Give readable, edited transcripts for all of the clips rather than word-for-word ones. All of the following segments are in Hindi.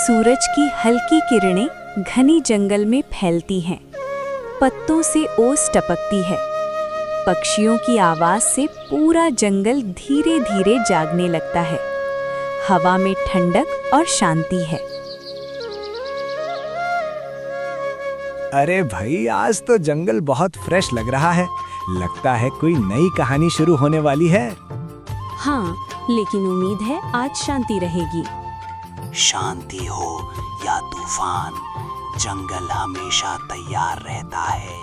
सूरज की हल्की किरणें घनी जंगल में फैलती हैं। पत्तों से ओस टपकती है। पक्षियों की आवाज से पूरा जंगल धीरे धीरे जागने लगता है। हवा में ठंडक और शांति है। अरे भाई, आज तो जंगल बहुत फ्रेश लग रहा है। लगता है कोई नई कहानी शुरू होने वाली है। हाँ, लेकिन उम्मीद है आज शांति रहेगी। शांति हो या तूफान, जंगल हमेशा तैयार रहता है।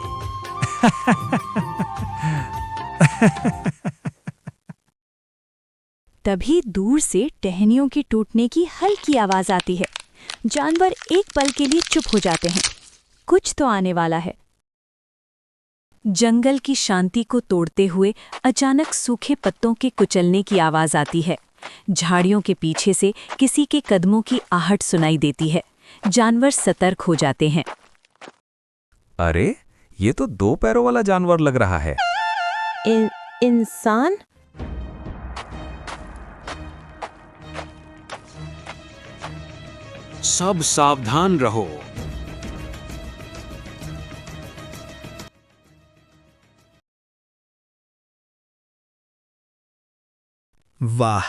तभी दूर से टहनियों की टूटने की हल्की आवाज आती है। जानवर एक पल के लिए चुप हो जाते हैं। कुछ तो आने वाला है। जंगल की शांति को तोड़ते हुए अचानक सूखे पत्तों के कुचलने की आवाज आती है। झाड़ियों के पीछे से किसी के कदमों की आहट सुनाई देती है। जानवर सतर्क हो जाते हैं। अरे, ये तो 2 पैरों वाला जानवर लग रहा है। इंसान? सब सावधान रहो। वाह,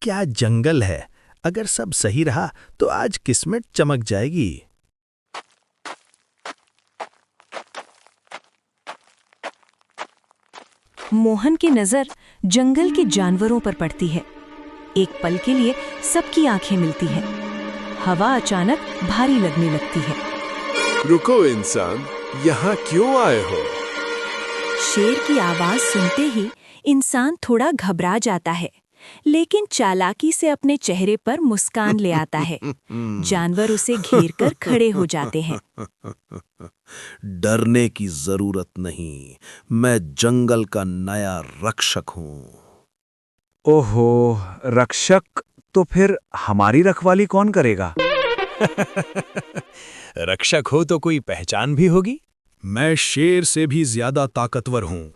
क्या जंगल है। अगर सब सही रहा तो आज किस्मत चमक जाएगी। मोहन की नजर जंगल के जानवरों पर पड़ती है। एक पल के लिए सबकी आंखें मिलती हैं। हवा अचानक भारी लगने लगती है। रुको इंसान, यहाँ क्यों आए हो? शेर की आवाज सुनते ही इंसान थोड़ा घबरा जाता है, लेकिन चालाकी से अपने चेहरे पर मुस्कान ले आता है। जानवर उसे घेरकर खड़े हो जाते हैं। डरने की जरूरत नहीं, मैं जंगल का नया रक्षक हूँ। ओहो, रक्षक? तो फिर हमारी रखवाली कौन करेगा? रक्षक हो तो कोई पहचान भी होगी। मैं शेर से भी ज्यादा ताकतवर हूँ।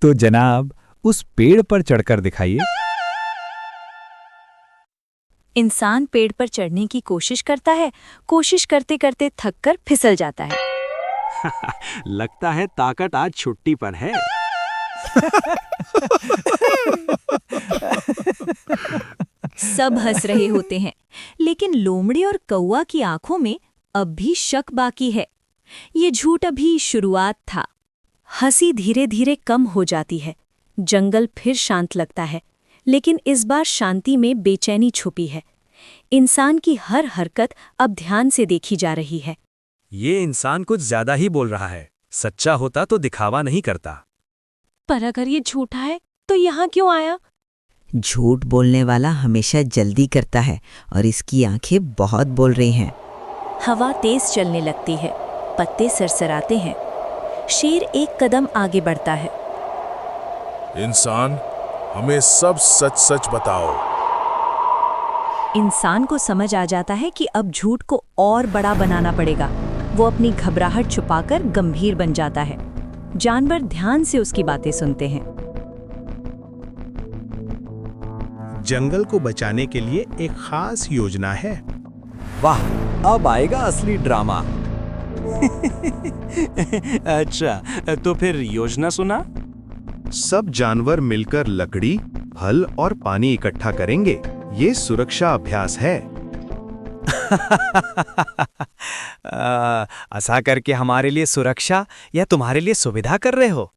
तो जनाब, उस पेड़ पर चढ़कर दिखाइए। इंसान पेड़ पर चढ़ने की कोशिश करता है। कोशिश करते करते थककर फिसल जाता है। लगता है ताकत आज छुट्टी पर है। सब हंस रहे होते हैं, लेकिन लोमड़ी और कौवा की आंखों में अब भी शक बाकी है। ये झूठ अभी शुरुआत था। हंसी धीरे धीरे कम हो जाती है। जंगल फिर शांत लगता है, लेकिन इस बार शांति में बेचैनी छुपी है। इंसान की हर हरकत अब ध्यान से देखी जा रही है। ये इंसान कुछ ज्यादा ही बोल रहा है। सच्चा होता तो दिखावा नहीं करता। पर अगर ये झूठा है तो यहाँ क्यों आया? झूठ बोलने वाला हमेशा जल्दी करता है और इसकी आंखें बहुत बोल रही हैं। हवा तेज चलने लगती है। पत्ते सरसराते हैं। शेर एक कदम आगे बढ़ता है। इंसान, हमें सब सच सच बताओ। इंसान को समझ आ जाता है कि अब झूठ को और बड़ा बनाना पड़ेगा। वो अपनी घबराहट छुपाकर गंभीर बन जाता है। जानवर ध्यान से उसकी बातें सुनते हैं। जंगल को बचाने के लिए एक खास योजना है। वाह, अब आएगा असली ड्रामा। अच्छा, तो फिर योजना सुना। सब जानवर मिलकर लकड़ी, फल और पानी इकट्ठा करेंगे। ये सुरक्षा अभ्यास है। ऐसा करके हमारे लिए सुरक्षा या तुम्हारे लिए सुविधा कर रहे हो?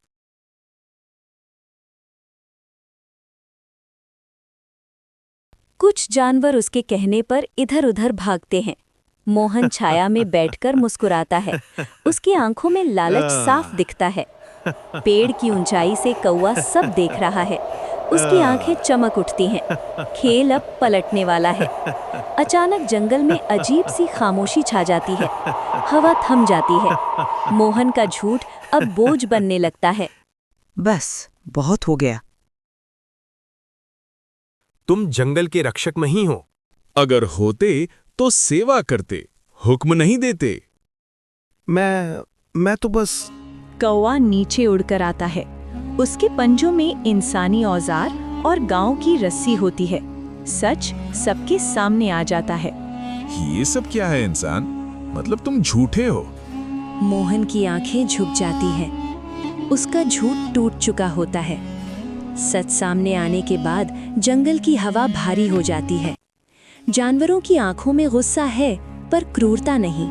कुछ जानवर उसके कहने पर इधर-उधर भागते हैं। मोहन छाया में बैठकर मुस्कुराता है। उसकी आंखों में लालच साफ दिखता है। पेड़ की ऊंचाई से कौवा सब देख रहा है। उसकी आंखें चमक उठती हैं। खेल अब पलटने वाला है। अचानक जंगल में अजीब सी खामोशी छा जाती है। हवा थम जाती है। मोहन का झूठ अब बोझ बनने लगता है। बस, बहुत हो गया। तुम जंगल के रक्षक नहीं हो। अगर होते तो सेवा करते, हुक्म नहीं देते। मैं तो बस। कौवा नीचे उड़कर आता है। उसके पंजों में इंसानी औजार और गांव की रस्सी होती है। सच सबके सामने आ जाता है। ये सब क्या है इंसान? मतलब तुम झूठे हो। मोहन की आंखें झुक जाती हैं। उसका झूठ टूट चुका होता है। सच सामने आने के बाद जंगल की हवा भारी हो जाती है। जानवरों की आंखों में गुस्सा है, पर क्रूरता नहीं।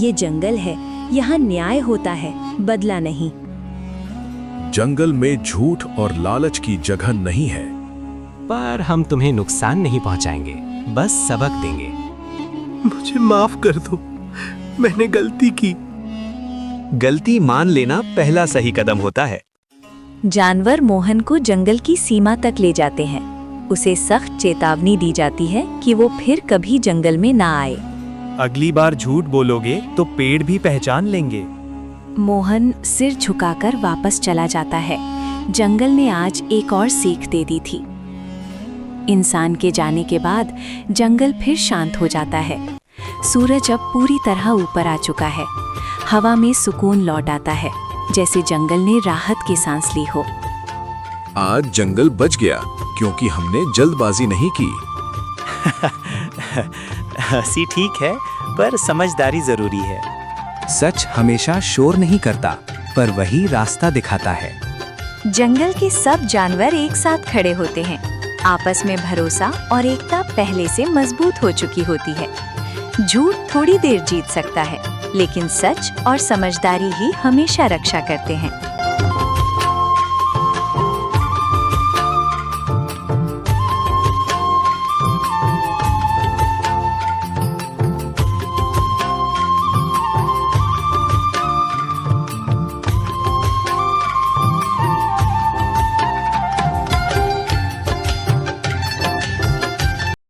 ये जंगल है, यहाँ न्याय होता है, बदला नहीं। जंगल में झूठ और लालच की जगह नहीं है। पर हम तुम्हें नुकसान नहीं पहुंचाएंगे, बस सबक देंगे। मुझे माफ कर दो, मैंने गलती की। गलती मान लेना पहला सही कदम होता है। जानवर मोहन को जंगल की सीमा तक ले जाते हैं। उसे सख्त चेतावनी दी जाती है कि वो फिर कभी जंगल में ना आए। अगली बार झूठ बोलोगे तो पेड़ भी पहचान लेंगे। मोहन सिर झुकाकर वापस चला जाता है। जंगल ने आज एक और सीख दे दी थी। इंसान के जाने के बाद जंगल फिर शांत हो जाता है। सूरज अब पूरी तरह ऊपर आ चुका है। हवा में सुकून लौट आता है, जैसे जंगल ने राहत की सांस ली हो। आज जंगल बच गया क्योंकि हमने जल्दबाजी नहीं की। हंसी ठीक है, पर समझदारी जरूरी है। सच हमेशा शोर नहीं करता, पर वही रास्ता दिखाता है। जंगल के सब जानवर एक साथ खड़े होते हैं। आपस में भरोसा और एकता पहले से मजबूत हो चुकी होती है। झूठ थोड़ी देर जीत सकता है, लेकिन सच और समझदारी ही हमेशा रक्षा करते हैं।